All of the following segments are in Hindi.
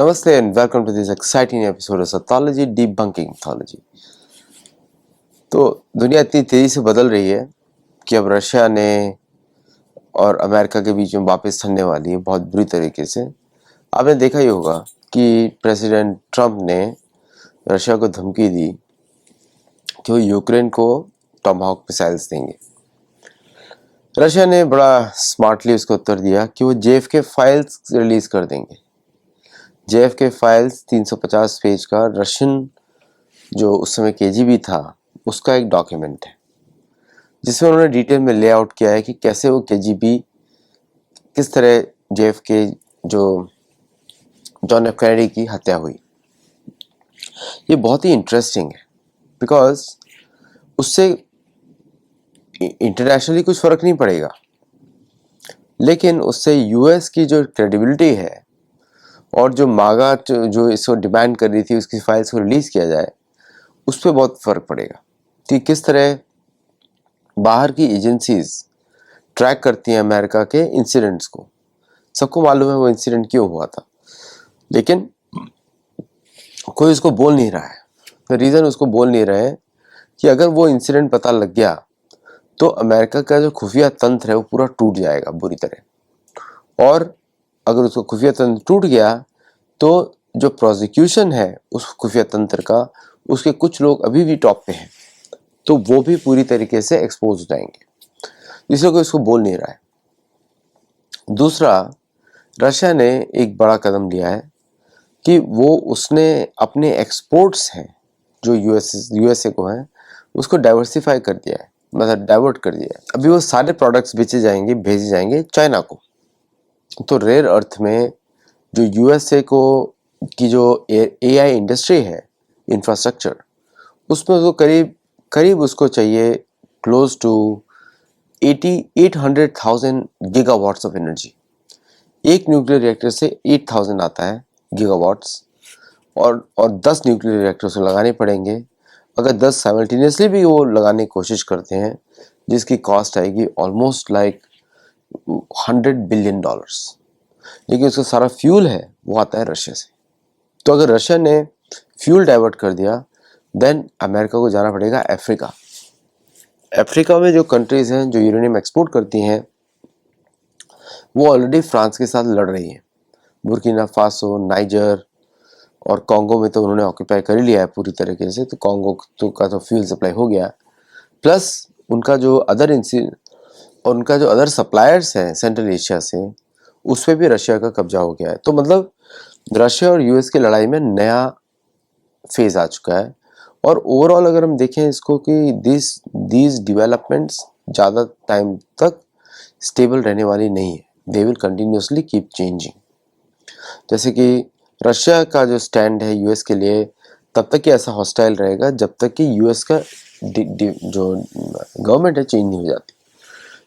Namaste and welcome to this exciting episode of Sathology Debunking Mythology। तो दुनिया इतनी तेज़ी से बदल रही है कि अब रशिया ने और अमेरिका के बीच में वापस ठंडने वाली है बहुत बुरी तरीके से। आपने देखा ही होगा कि प्रेसिडेंट ट्रंप ने रशिया को धमकी दी कि वो यूक्रेन को टॉमहाउक मिसाइल्स देंगे। रशिया ने बड़ा स्मार्टली उसको उत्तर दिया कि वो JFK फाइल्स रिलीज़ कर देंगे। JFK फाइल्स 350 पेज का रशियन जो उस समय KGB था उसका एक डॉक्यूमेंट है जिसमें उन्होंने डिटेल में लेआउट किया है कि कैसे वो KGB किस तरह JFK जो जॉन एफ कैनेडी की हत्या हुई। ये बहुत ही इंटरेस्टिंग है बिकॉज उससे इंटरनेशनली कुछ फ़र्क नहीं पड़ेगा, लेकिन उससे US की जो क्रेडिबिलिटी है और जो मागा जो इसको डिमांड कर रही थी उसकी फाइल्स को रिलीज़ किया जाए उस पर बहुत फ़र्क पड़ेगा कि किस तरह बाहर की एजेंसीज ट्रैक करती हैं अमेरिका के इंसिडेंट्स को। सबको मालूम है वो इंसिडेंट क्यों हुआ था, लेकिन कोई उसको बोल नहीं रहा है। द रीज़न उसको बोल नहीं रहे हैं कि अगर वो इंसिडेंट पता लग गया तो अमेरिका का जो खुफिया तंत्र है वो पूरा टूट जाएगा बुरी तरह, और अगर उसका खुफिया तंत्र टूट गया तो जो प्रोसिक्यूशन है उस खुफिया तंत्र का, उसके कुछ लोग अभी भी टॉप पे हैं तो वो भी पूरी तरीके से एक्सपोज हो जाएंगे, इसलिए कोई इसको बोल नहीं रहा है। दूसरा, रशिया ने एक बड़ा कदम लिया है कि उसने अपने एक्सपोर्ट्स हैं जो यूएसए को हैं उसको डाइवर्सिफाई कर दिया है, मतलब डाइवर्ट कर दिया है। अभी वो सारे प्रोडक्ट्स भेजे जाएंगे चाइना को। तो रेयर अर्थ में जो यूएसए को की जो AI इंडस्ट्री है, इंफ्रास्ट्रक्चर, उसमें उसको करीब उसको चाहिए close to 800,000 gigawatts of energy. एक न्यूक्लियर रिएक्टर से 8,000 आता है गीगावाट्स, और 10 न्यूक्लियर रिएक्टर्स को लगाने पड़ेंगे। अगर 10 साइमल्टेनियसली भी वो लगाने की कोशिश करते हैं जिसकी कॉस्ट आएगी ऑलमोस्ट लाइक $100 बिलियन, लेकिन उसका सारा फ्यूल है वो आता है रशिया से। तो अगर रशिया ने फ्यूल डाइवर्ट कर दिया देन अमेरिका को जाना पड़ेगा अफ्रीका में जो कंट्रीज़ हैं जो यूरेनियम एक्सपोर्ट करती हैं वो ऑलरेडी फ्रांस के साथ लड़ रही हैं। बुर्किना फासो, नाइजर और कॉन्गो में तो उन्होंने ऑक्यूपाई कर ही लिया है पूरी तरीके से, तो कॉन्गो का तो फ्यूल सप्लाई हो गया, प्लस उनका जो अदर सप्लायर्स हैं सेंट्रल एशिया से उस पर भी रशिया का कब्जा हो गया है। तो मतलब रशिया और US की लड़ाई में नया फेज आ चुका है। और ओवरऑल अगर हम देखें इसको कि दीज डेवलपमेंट्स ज़्यादा टाइम तक स्टेबल रहने वाली नहीं है, they will continuously keep changing. जैसे कि रशिया का जो स्टैंड है US के लिए तब तक ही ऐसा हॉस्टाइल रहेगा जब तक कि US का जो गवर्नमेंट है चेंज नहीं हो जाती।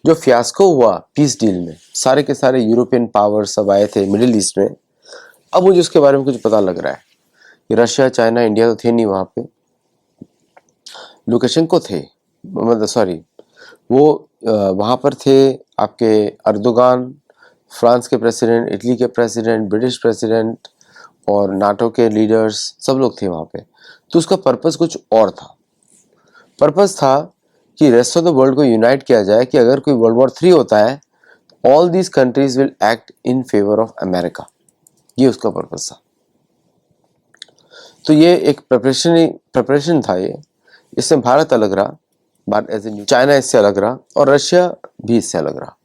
जो फियास्को हुआ पीस डील में, सारे के सारे यूरोपियन पावर सब आए थे मिडिल ईस्ट में, अब मुझे उसके बारे में कुछ पता लग रहा है कि रशिया, चाइना, इंडिया तो थे नहीं वहाँ पे, लुकाशेंको थे, मतलब सॉरी वो वहाँ पर थे आपके अर्दोगान, फ्रांस के प्रेसिडेंट, इटली के प्रेसिडेंट, ब्रिटिश प्रेसिडेंट और नाटो के लीडर्स, सब लोग थे वहाँ पे। तो उसका पर्पस कुछ और था। पर्पस था कि रेस्ट ऑफ द वर्ल्ड को यूनाइट किया जाए कि अगर कोई वर्ल्ड वॉर 3 होता है all these countries will act in favour of America, ये उसका पर्पस था। तो ये एक प्रिपरेशन था ये। इससे भारत अलग रहा, चाइना इससे अलग रहा और रशिया भी इससे अलग रहा।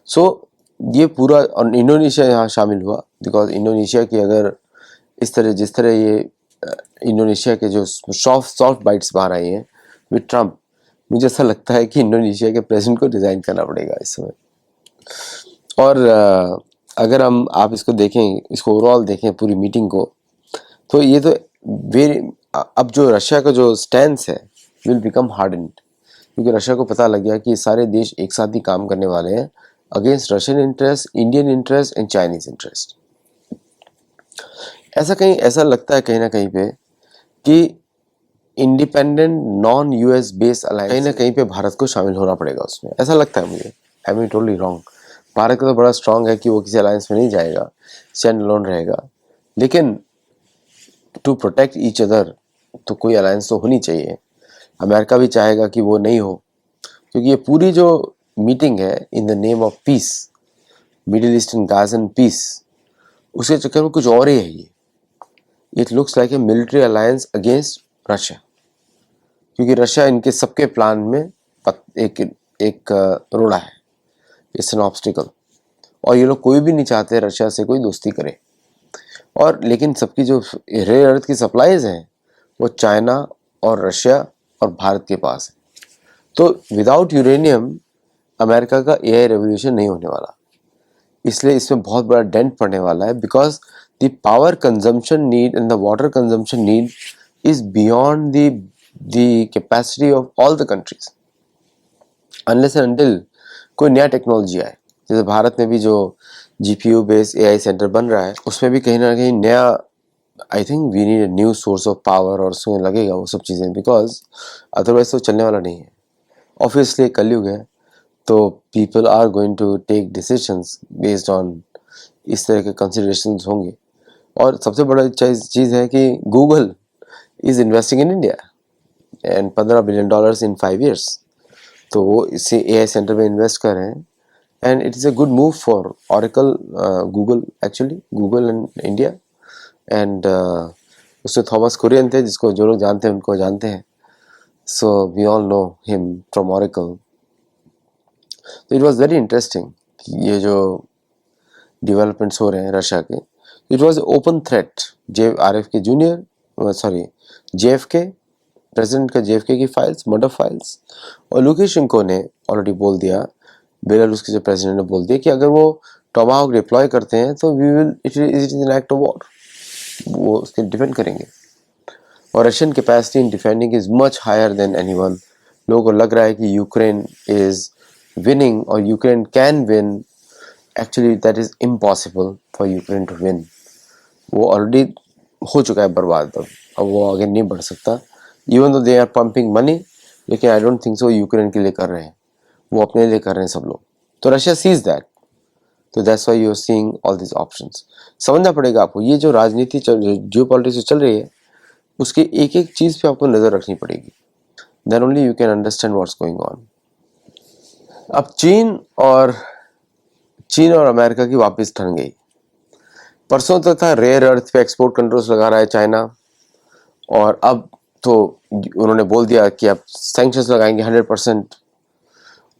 सो ये पूरा, और इंडोनेशिया यहाँ शामिल हुआ बिकॉज इंडोनेशिया की अगर जिस तरह ये इंडोनेशिया के जो सॉफ्ट बाइट्स बाहर आई हैं विद ट्रम्प, मुझे ऐसा लगता है कि इंडोनेशिया के प्रेसिडेंट को रिजाइन करना पड़ेगा इस समय। और अगर आप इसको देखें, इसको ओवरऑल देखें पूरी मीटिंग को, तो ये तो अब जो रशिया का जो स्टैंस है विल बिकम हार्डन्ड, क्योंकि रशिया को पता लग गया कि सारे देश एक साथ ही काम करने वाले हैं against Russian interest, Indian interest and Chinese interest. ऐसा लगता है कहीं ना कहीं पे कि independent non US based alliance कहीं ना कहीं पे भारत को शामिल होना पड़ेगा उसमें, ऐसा लगता है मुझे। I mean totally wrong. Bharat का तो बड़ा स्ट्रांग है कि वो किसी अलायंस में नहीं जाएगा, स्टैंड अलोन रहेगा, लेकिन टू प्रोटेक्ट ईच अदर तो कोई अलायंस तो होनी चाहिए। अमेरिका भी चाहेगा कि वो नहीं हो, क्योंकि ये पूरी जो मीटिंग है in the name of peace, middle eastern Gazan peace, उसके चक्कर में कुछ और ही है ये। It looks like a military alliance against Russia, क्योंकि रशिया इनके सबके प्लान में एक रोड़ा है, इट्स एन ऑब्स्टिकल। और ये लोग कोई भी नहीं चाहते रशिया से कोई दोस्ती करे। और लेकिन सबकी जो रेयर अर्थ की सप्लाईज हैं वो चाइना और रशिया और भारत के पास है। तो विदाउट यूरेनियम अमेरिका का एआई रेवोल्यूशन नहीं होने वाला, इसलिए इसमें बहुत बड़ा डेंट पड़ने वाला है। Because the power consumption need and the water consumption need is beyond the capacity of all the countries, unless and until कोई नया टेक्नोलॉजी आए। जैसे भारत में भी जो जीपीयू बेस्ड एआई सेंटर बन रहा है, उसमें भी कहीं ना कहीं नया, I think we need new source of power और उसमें लगेगा वो सब चीज़ें, बिकॉज अदरवाइज तो चलने वाला नहीं है। ऑब्वियसली कलयुग है, तो people are going to take decisions based on इस तरह के कंसिडरेशंस होंगे। और सबसे बड़ा चीज़ है कि Google is investing in India and $15 billion in 5 years। तो वो इसी एआई सेंटर में इन्वेस्ट कर रहे हैं and it is a good move for Oracle, Google, actually Google and India. And उसमें थॉमस कुरियन थे, जिसको जो लोग जानते हैं उनको जानते हैं, so we all know him from Oracle. तो इट वाज वेरी इंटरेस्टिंग कि ये जो डेवलपमेंट्स हो रहे हैं रशिया के, it was open threat. JRF के जूनियर, सॉरी JFK, प्रेसिडेंट का JFK की फाइल्स, मर्डर फाइल्स, और लुकाशेंको ने ऑलरेडी बोल दिया, बेलारूस के जो प्रेसिडेंट ने बोल दिया कि अगर वो टोमाहोक डिप्लॉय करते हैं तो we will, it is an act of war, वो उसके डिफेंड करेंगे। और Russian capacity in defending is much higher than anyone. लोगों को लग रहा है कि यूक्रेन इज विनिंग और Ukraine can win, actually that is impossible for Ukraine to win. वो ऑलरेडी हो चुका है बर्बाद, अब वो आगे नहीं बढ़ सकता। Even though they are pumping money, लेकिन I don't think so Ukraine के लिए कर रहे हैं, वो अपने लिए कर रहे हैं सब लोग। तो रशिया सीज दैट, तो that's why you are seeing all this options. समझना पड़ेगा आपको, ये जो राजनीति जियोपॉलिटिक्स चल रही है, उसके एक एक चीज़ पे आपको नज़र रखनी पड़ेगी, then only you can understand what's going on. अब चीन और अमेरिका की वापस ठन गई। परसों तक था रेयर अर्थ पे एक्सपोर्ट कंट्रोल्स लगा रहा है चाइना, और अब तो उन्होंने बोल दिया कि अब सैंक्शंस लगाएंगे 100%।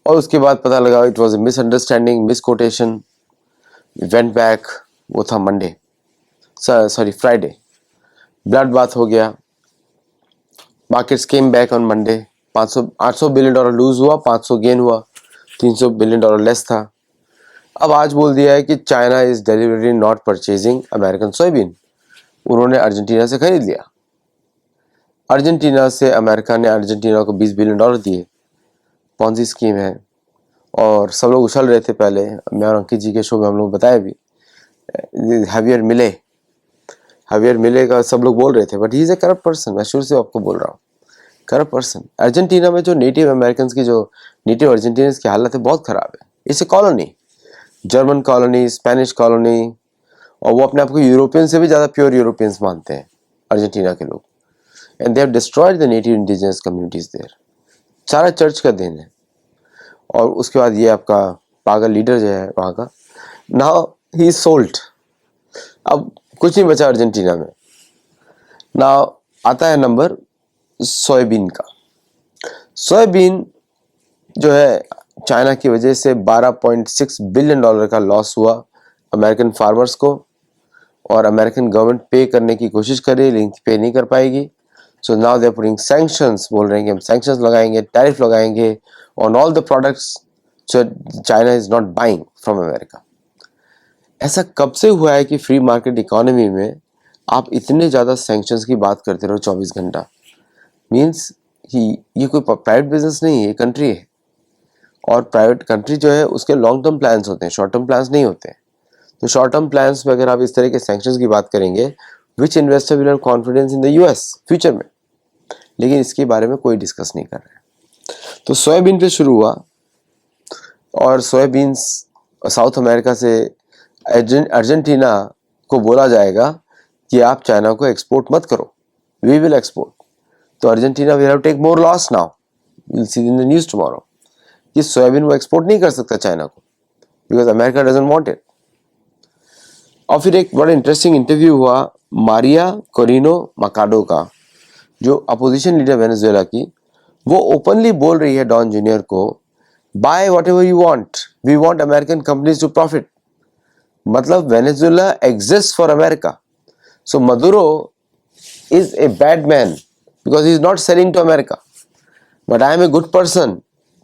और उसके बाद पता लगा it was a misunderstanding, misquotation, went back. वो था Monday, sorry Friday, blood bath हो गया। Markets came back on Monday, 800 billion dollar lose हुआ, 500 गेन हुआ, 300 बिलियन डॉलर लेस था। अब आज बोल दिया है कि China is deliberately not purchasing American soybean. उन्होंने अर्जेंटीना से खरीद लिया। अर्जेंटीना से अमेरिका ने अर्जेंटीना को $20 बिलियन दिए। पॉन्जी स्कीम है, और सब लोग उछल रहे थे पहले। मैं और अंकित जी के शो में हम लोग बताया भी, हैवियर मिले का सब लोग बोल रहे थे, but he is a corrupt person. मैं शुरू से आपको बोल रहा हूँ, करप्ट पर्सन। अर्जेंटीना में जो नेटिव अमेरिकन की, जो नेटिव अर्जेंटीनियंस की हालत है बहुत ख़राब है। It's a colony, German colony, Spanish colony, और वो अपने आप को यूरोपियन से भी ज़्यादा प्योर यूरोपियंस मानते हैं अर्जेंटीना के लोग। And they have destroyed the native indigenous communities there. सारा चर्च का देन है। और उसके बाद ये आपका पागल लीडर जो है वहाँ का, नाउ ही इज सोल्ड। अब कुछ नहीं बचा अर्जेंटीना में। नाउ आता है नंबर सोयाबीन का। सोयाबीन जो है, चाइना की वजह से $12.6 बिलियन का लॉस हुआ अमेरिकन फार्मर्स को, और अमेरिकन गवर्नमेंट पे करने की कोशिश कर रही है लेकिन पे नहीं कर पाएगी। So now they are putting sanctions, बोल रहे हैं कि हम सैंक्शंस लगाएंगे, टैरिफ लगाएंगे ऑन ऑल द प्रोडक्ट्स जो China is not buying from America. ऐसा कब से हुआ है कि फ्री मार्केट इकोनॉमी में आप इतने ज़्यादा सैंक्शंस की बात करते रहो 24 घंटा? मीन्स कि ये कोई प्राइवेट बिजनेस नहीं है, ये कंट्री है। और प्राइवेट कंट्री जो है उसके लॉन्ग टर्म प्लान्स होते हैं, शॉर्ट टर्म प्लान्स नहीं होते हैं। तो शॉर्ट टर्म प्लान्स में अगर आप इस तरह के सैंक्शंस की बात करेंगे, which investor will have confidence in the US future में? लेकिन इसके बारे में कोई डिस्कस नहीं कर रहा है। तो सोयाबीन पे शुरू हुआ, और सोयाबीन्स साउथ अमेरिका से अर्जेंटीना को बोला जाएगा कि आप चाइना को एक्सपोर्ट मत करो, वी विल एक्सपोर्ट, तो Argentina will have take more loss now, will see in the news tomorrow कि सोयाबीन वो एक्सपोर्ट नहीं कर सकता चाइना को, because America doesn't want it. और फिर एक बड़ा इंटरेस्टिंग इंटरव्यू हुआ मारिया कोरिनो मकाडो का, जो अपोजिशन लीडर वेनेजुएला की, वो ओपनली बोल रही है डॉन जूनियर को, by whatever you want, we want American companies to profit. मतलब Venezuela exist for America, so Maduro is a bad man because he is not selling to America, but I am a good person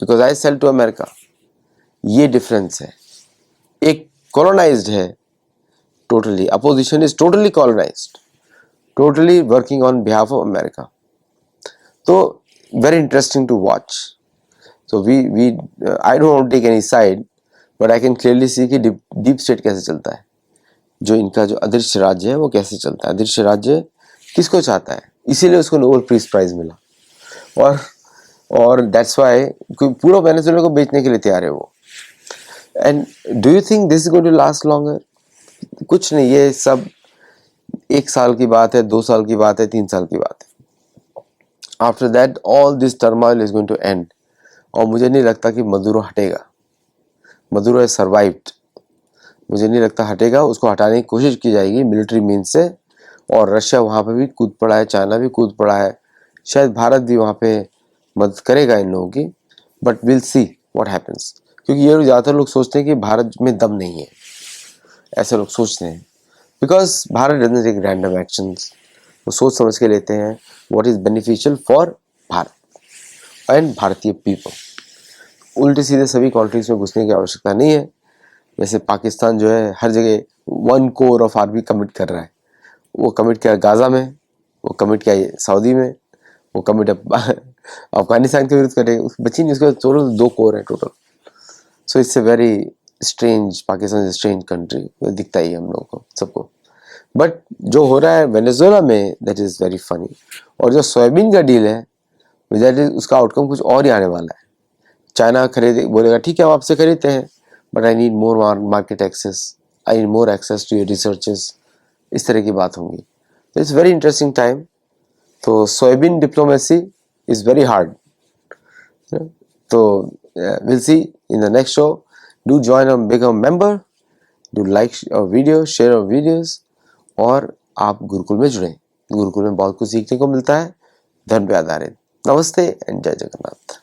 because I sell to America. ये डिफरेंस है, एक कॉलोनाइज्ड है totally, opposition is totally colonised, totally working on behalf of America. So very interesting to watch. So I don't want to take any side, but I can clearly see कि deep state कैसे चलता है, जो इनका जो अदृश्य राज्य है वो कैसे चलता है। अदृश्य राज्य किसको चाहता है, इसीलिए उसको नोबेल पीस प्राइज मिला, और that's why पूरा वेनेजुएला को बेचने के लिए तैयार है वो। And do you think this is going to last longer? कुछ नहीं, ये सब 1 साल की बात है, 2 साल की बात है, 3 साल की बात है। After that all this turmoil is going to end, और मुझे नहीं लगता कि मदुरो हटेगा। मदुरो हैज सर्वाइव्ड, मुझे नहीं लगता हटेगा, उसको हटाने की कोशिश की जाएगी मिलिट्री मीन्स से, और रशिया वहाँ पे भी कूद पड़ा है, चाइना भी कूद पड़ा है, शायद भारत भी वहाँ पे मदद करेगा इन लोगों की, but will see what happens. क्योंकि ये ज़्यादातर लोग सोचते हैं कि भारत में दम नहीं है, ऐसे लोग सोचते हैं, because Bharat doesn't take random actions, वो सोच समझ के लेते हैं what is beneficial for Bharat and Bharatiya people. उल्टे सीधे सभी कंट्रीज में घुसने की आवश्यकता नहीं है। जैसे पाकिस्तान जो है हर जगह 1 कोर ऑफ आर्मी कमिट कर रहा है, वो कमिट किया गाजा में, वो कमिट किया सऊदी में, वो कमिट अफगानिस्तान के विरुद्ध करेगा, बची नहीं, उसके टोटल 2 कोर है total. So it's a very strange, Pakistan is strange country, दिखता ही है हम लोगों को सबको। बट जो हो रहा है वेनेजुएला में दैट इज वेरी फनी। और जो सोयाबीन का डील है दैट इज, उसका आउटकम कुछ और ही आने वाला है। चाइना खरीदे, बोलेगा ठीक है हम आपसे खरीदते हैं, but I need more market access, I need more access to your researches, इस तरह की बात होंगी। तो इट्स वेरी इंटरेस्टिंग टाइम। तो soybean diplomacy is very hard. तो will see in the next show. Do join and become a member. Do like our video, share our videos, और आप गुरुकुल में जुड़ें। गुरुकुल में बहुत कुछ सीखने को मिलता है, धर्म पे आधारित। नमस्ते एंड जय जगन्नाथ।